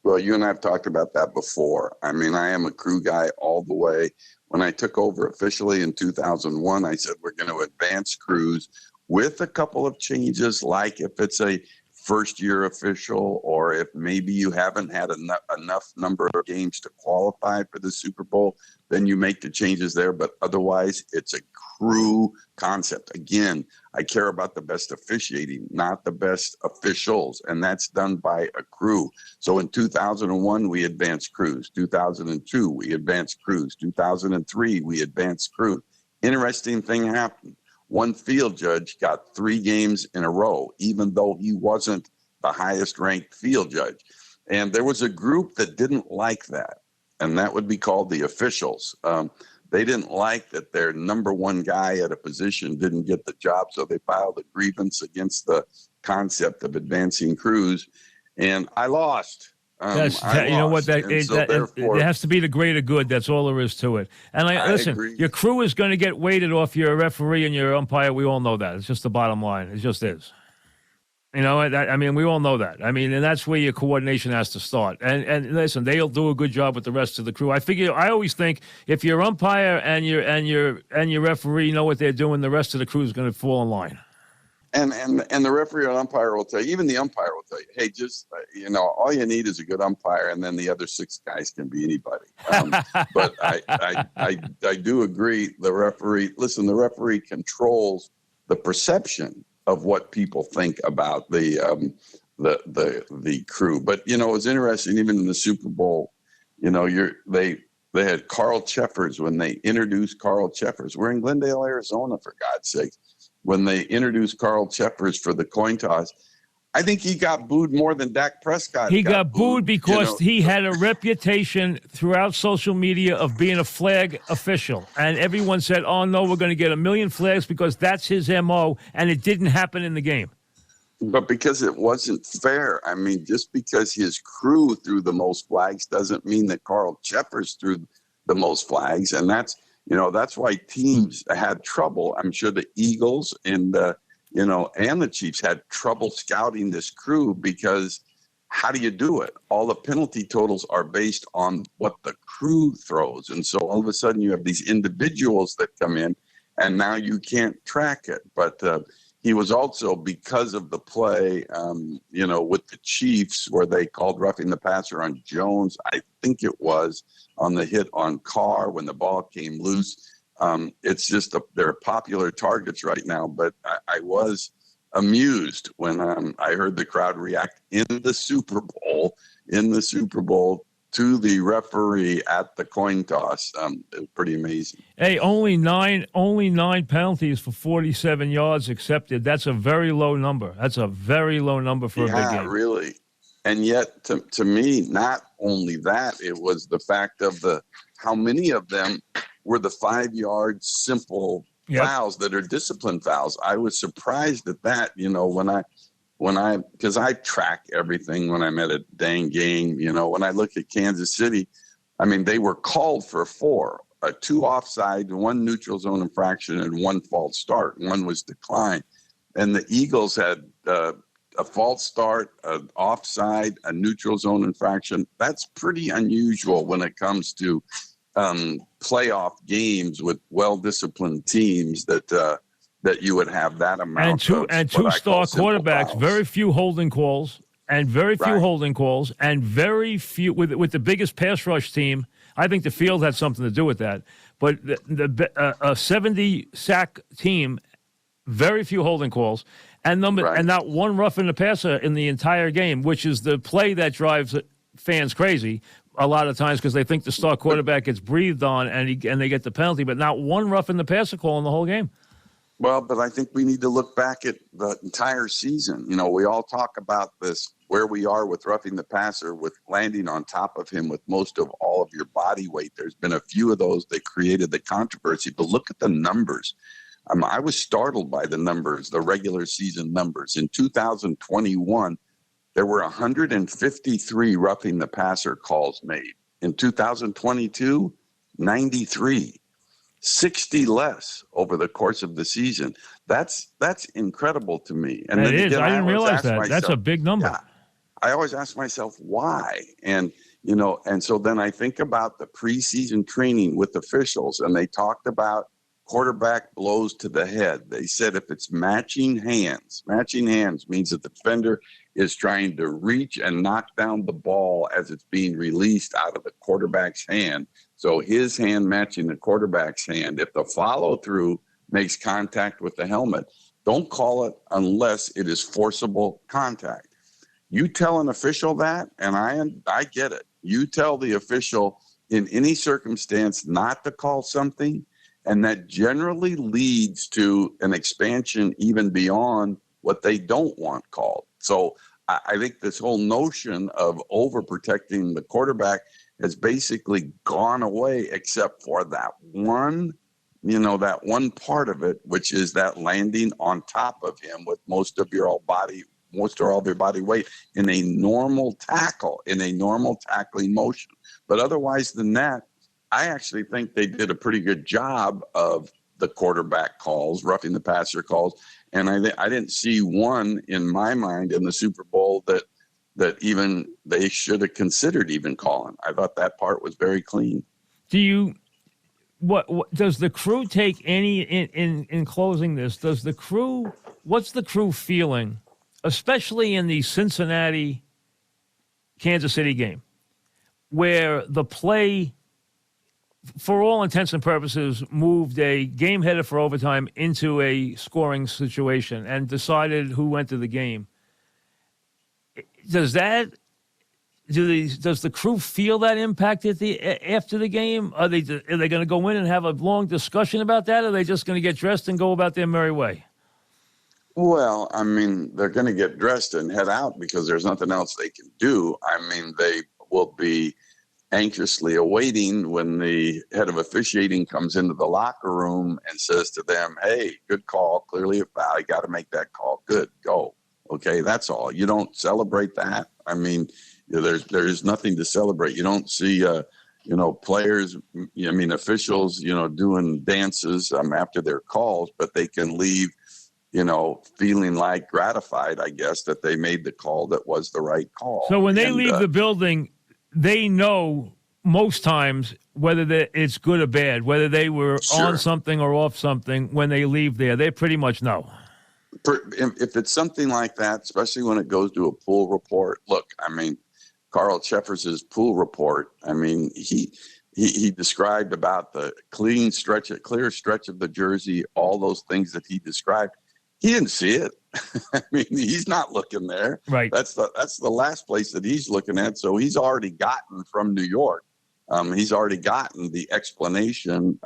Well, you and I have talked about that before. I mean, I am a crew guy all the way. When I took over officially in 2001, I said we're going to advance crews with a couple of changes, like if it's a first-year official or if maybe you haven't had enough number of games to qualify for the Super Bowl, then you make the changes there. But otherwise, it's a crew concept. Again, I care about the best officiating, not the best officials, and that's done by a crew. So in 2001, we advanced crews. 2002, we advanced crews. 2003, we advanced crews. Interesting thing happened. One field judge got 3 games in a row, even though he wasn't the highest ranked field judge. And there was a group that didn't like that, and that would be called the officials. They didn't like that their number 1 guy at a position didn't get the job, so they filed a grievance against the concept of advancing crews, and I lost. You know what? It has to be the greater good. That's all there is to it. And listen, agree. Your crew is going to get weighted off your referee and your umpire. We all know that. It's just the bottom line. It just is. You know, I mean, we all know that. I mean, and that's where your coordination has to start. And listen, they'll do a good job with the rest of the crew. I always think if your umpire and your referee know what they're doing, the rest of the crew is going to fall in line. And the referee or umpire will tell you, even the umpire will tell you, hey, just, all you need is a good umpire, and then the other 6 guys can be anybody. But I do agree, the referee controls the perception of what people think about the crew. But, it was interesting, even in the Super Bowl, they had Carl Cheffers when they introduced Carl Cheffers. We're in Glendale, Arizona, for God's sake. When they introduced Carl Cheffers for the coin toss, I think he got booed more than Dak Prescott. He got booed because he had a reputation throughout social media of being a flag official. And everyone said, oh, no, we're going to get 1 million flags because that's his MO, and it didn't happen in the game. But because it wasn't fair. I mean, just because his crew threw the most flags doesn't mean that Carl Cheffers threw the most flags. And that's why teams had trouble. I'm sure the Eagles and the Chiefs had trouble scouting this crew, because how do you do it? All the penalty totals are based on what the crew throws. And so all of a sudden you have these individuals that come in, and now you can't track it. But he was also, because of the play, with the Chiefs, where they called roughing the passer on Jones, I think it was, on the hit on Carr when the ball came loose. It's just they're popular targets right now. But I was amused when I heard the crowd react in the Super Bowl to the referee at the coin toss. It was pretty amazing. Hey, only nine penalties for 47 yards accepted. That's a very low number. That's a very low number for a big game. Yeah, really. And yet, to me, not only that, it was the fact of how many of them were the 5-yard simple fouls that are discipline fouls. I was surprised at that, because I track everything when I'm at a dang game. When I look at Kansas City, I mean, they were called for 4, 2 offside, 1 neutral zone infraction, and 1 false start. 1 was declined. And the Eagles had a false start, an offside, a neutral zone infraction. That's pretty unusual when it comes to playoff games with well-disciplined teams that you would have that amount and two star quarterbacks, fouls. Very few holding calls, and very few with the biggest pass rush team. I think the field had something to do with that. But a 70 sack team, very few holding calls. And not one roughing the passer in the entire game, which is the play that drives fans crazy a lot of times, because they think the star quarterback gets breathed on and they get the penalty, but not one roughing the passer call in the whole game. Well, but I think we need to look back at the entire season. We all talk about this where we are with roughing the passer, with landing on top of him with most of all of your body weight. There's been a few of those that created the controversy, but look at the numbers. I was startled by the numbers, the regular season numbers. In 2021, there were 153 roughing the passer calls made. In 2022, 93. 60 less over the course of the season. That's incredible to me. And it then is. again, I didn't realize that. Myself, that's a big number. Yeah, I always ask myself why. And, and so then I think about the preseason training with officials, and they talked about quarterback blows to the head. They said if it's matching hands means that the defender is trying to reach and knock down the ball as it's being released out of the quarterback's hand. So his hand matching the quarterback's hand. If the follow through makes contact with the helmet, don't call it unless it is forcible contact. You tell an official that, and I get it. You tell the official in any circumstance not to call something, and that generally leads to an expansion even beyond what they don't want called. So I think this whole notion of overprotecting the quarterback has basically gone away, except for that one part of it, which is that landing on top of him with most or all of your body weight in a normal tackling motion. But otherwise than that, I actually think they did a pretty good job of the quarterback calls, roughing the passer calls. And I didn't see one in my mind in the Super Bowl that even they should have considered even calling. I thought that part was very clean. What does the crew take any in closing this? What's the crew feeling, especially in the Cincinnati Kansas City game, where the play, for all intents and purposes, moved a game headed for overtime into a scoring situation and decided who went to the game? Does the crew feel that impact after the game? Are they going to go in and have a long discussion about that, or are they just going to get dressed and go about their merry way? Well, they're going to get dressed and head out because there's nothing else they can do. They will be anxiously awaiting when the head of officiating comes into the locker room and says to them, "Hey, good call, clearly a foul. You got to make that call. Good, go." Okay, that's all. You don't celebrate that. There's nothing to celebrate. You don't see, players, officials, doing dances after their calls, but they can leave, feeling like gratified, I guess, that they made the call that was the right call. So when they leave the building, they know most times whether it's good or bad, whether they were on something or off something when they leave there. They pretty much know. If it's something like that, especially when it goes to a pool report, look, Carl Cheffers' pool report, he described about the clear stretch of the jersey, all those things that he described. He didn't see it. He's not looking there. Right. That's the last place that he's looking at. So he's already gotten from New York. He's already gotten the explanation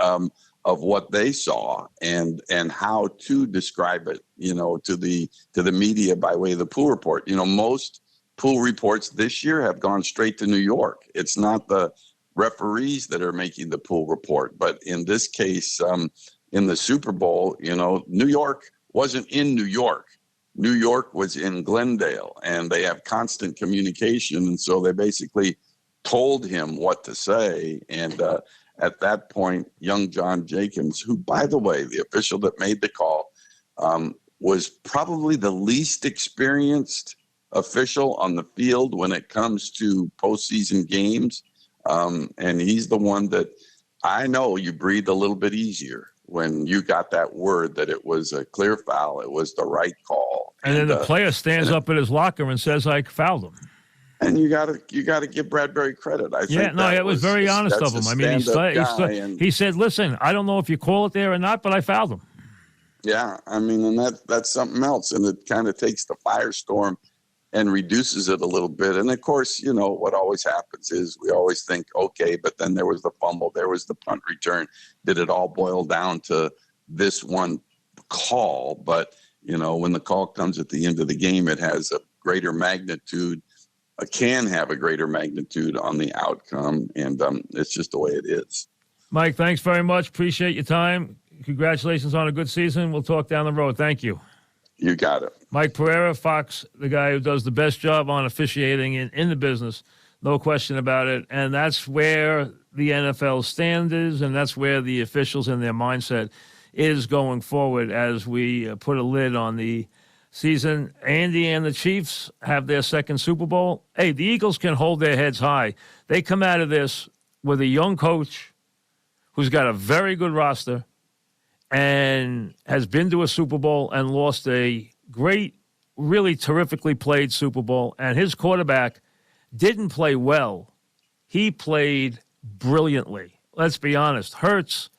of what they saw and how to describe it, to the media by way of the pool report. Most pool reports this year have gone straight to New York. It's not the referees that are making the pool report, but in this case, in the Super Bowl, New York wasn't in New York. New York was in Glendale, and they have constant communication, and so they basically told him what to say. And at that point, young John Jacobs, who, by the way, the official that made the call, was probably the least experienced official on the field when it comes to postseason games. And he's the one that I know you breathed a little bit easier when you got that word that it was a clear foul. It was the right call. And then the player stands up in his locker and says, "I fouled him." And you got to give Bradberry credit. I think it was very honest of him. He said, "Listen, I don't know if you call it there or not, but I fouled him." Yeah, and that's something else, and it kind of takes the firestorm and reduces it a little bit. And of course, what always happens is we always think, okay, but then there was the fumble, there was the punt return. Did it all boil down to this one call? But when the call comes at the end of the game, it has a greater magnitude, can have a greater magnitude on the outcome. And it's just the way it is. Mike, thanks very much. Appreciate your time. Congratulations on a good season. We'll talk down the road. Thank you. You got it. Mike Pereira, Fox, the guy who does the best job on officiating in the business. No question about it. And that's where the NFL stand is, and that's where the officials and their mindset is going forward as we put a lid on the season. Andy and the Chiefs have their second Super Bowl. Hey, the Eagles can hold their heads high. They come out of this with a young coach who's got a very good roster and has been to a Super Bowl and lost a great, really terrifically played Super Bowl. And his quarterback didn't play well. He played brilliantly. Let's be honest. Hurts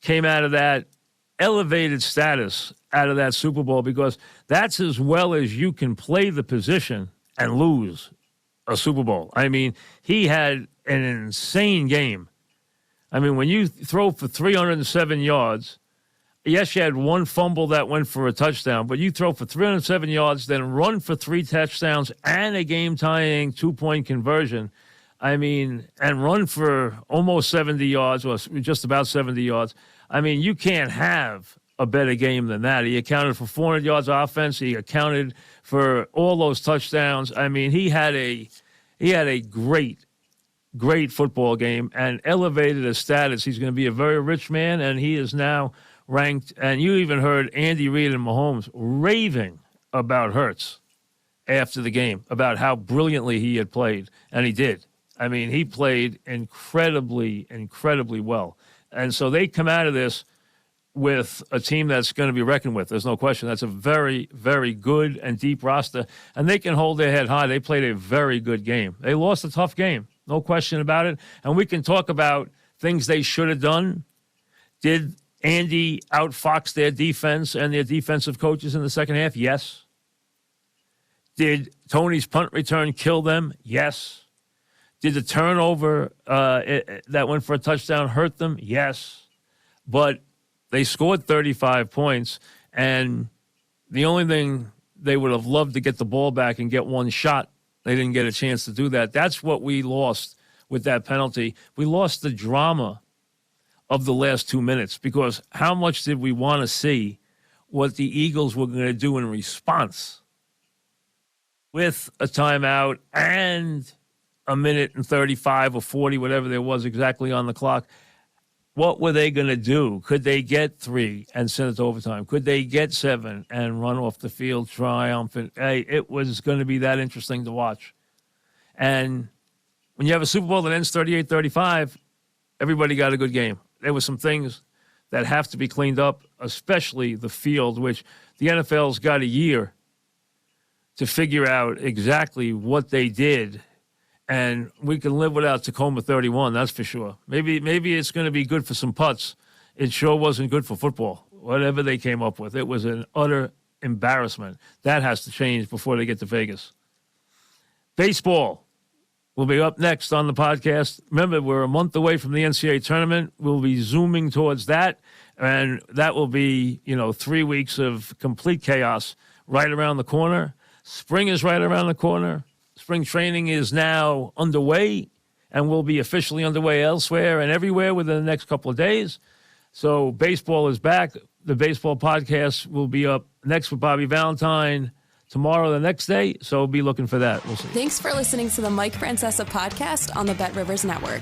came out of that elevated status out of that Super Bowl because that's as well as you can play the position and lose a Super Bowl. I mean, he had an insane game. I mean, when you throw for 307 yards, yes, you had one fumble that went for a touchdown, but you throw for 307 yards, then run for 3 touchdowns and a game-tying 2-point conversion. I mean, and run for almost 70 yards, or just about 70 yards. I mean, you can't have a better game than that. He accounted for 400 yards offense. He accounted for all those touchdowns. I mean, he had a great football game and elevated his status. He's going to be a very rich man, and he is now ranked. And you even heard Andy Reid and Mahomes raving about Hurts after the game, about how brilliantly he had played, and he did. I mean, he played incredibly, incredibly well. And so they come out of this with a team that's going to be reckoned with. There's no question. That's a very, very good and deep roster, and they can hold their head high. They played a very good game. They lost a tough game, no question about it. And we can talk about things they should have done. Did Andy outfox their defense and their defensive coaches in the second half? Yes. Did Tony's punt return kill them? Yes. Did the turnover that went for a touchdown hurt them? Yes. But they scored 35 points, and the only thing they would have loved to get the ball back and get one shot. They didn't get a chance to do that. That's what we lost with that penalty. We lost the drama of the last 2 minutes because how much did we want to see what the Eagles were going to do in response with a timeout and a minute and 35 or 40, whatever there was exactly on the clock. What were they going to do? Could they get 3 and send it to overtime? Could they get 7 and run off the field triumphant? Hey, it was going to be that interesting to watch. And when you have a Super Bowl that ends 38-35, everybody got a good game. There were some things that have to be cleaned up, especially the field, which the NFL's got a year to figure out exactly what they did. And we can live without Tacoma 31, that's for sure. Maybe it's going to be good for some putts. It sure wasn't good for football, whatever they came up with. It was an utter embarrassment. That has to change before they get to Vegas. Baseball will be up next on the podcast. Remember, we're a month away from the NCAA tournament. We'll be zooming towards that, and that will be, 3 weeks of complete chaos right around the corner. Spring is right around the corner. Spring training is now underway and will be officially underway elsewhere and everywhere within the next couple of days. So baseball is back. The baseball podcast will be up next with Bobby Valentine tomorrow, the next day. So be looking for that. We'll see. Thanks for listening to the Mike Francesa podcast on the Bet Rivers Network.